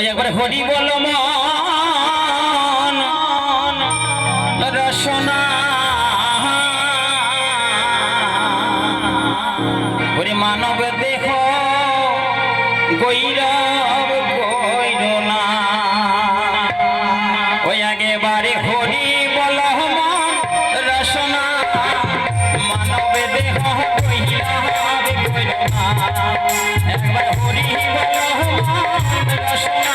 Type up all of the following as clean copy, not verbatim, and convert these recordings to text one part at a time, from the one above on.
ওই একবার হরি বল মন রসনা ওরে মানব দেহ গৈরব গৈর না ওই একেবারে হরি বল মন রসনা মানব দেহ গৈরব গৈর না একবার হরি বল মন রসনা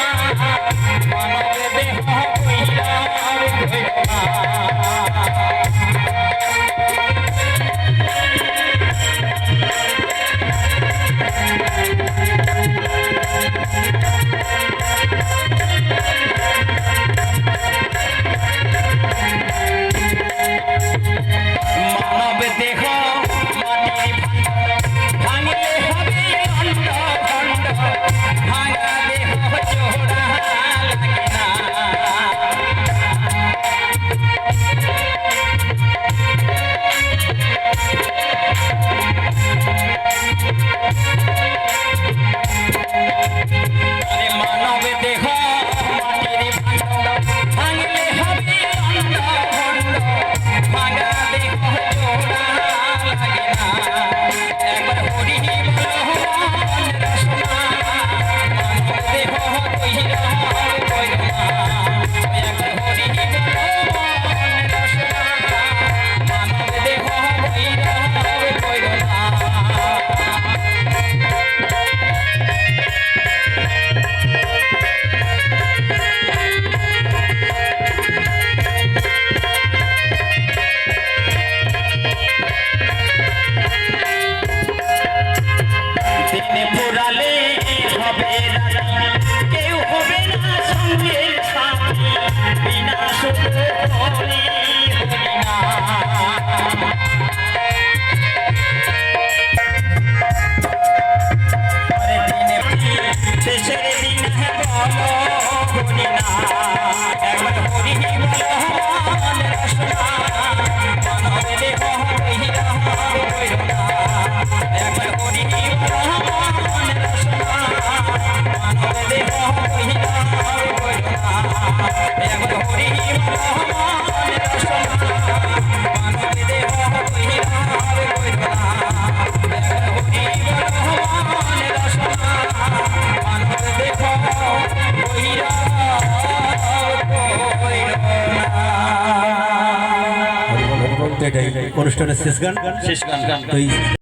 মানব দেহ গৈরব গৈর না অনুষ্ঠানের শেষ গান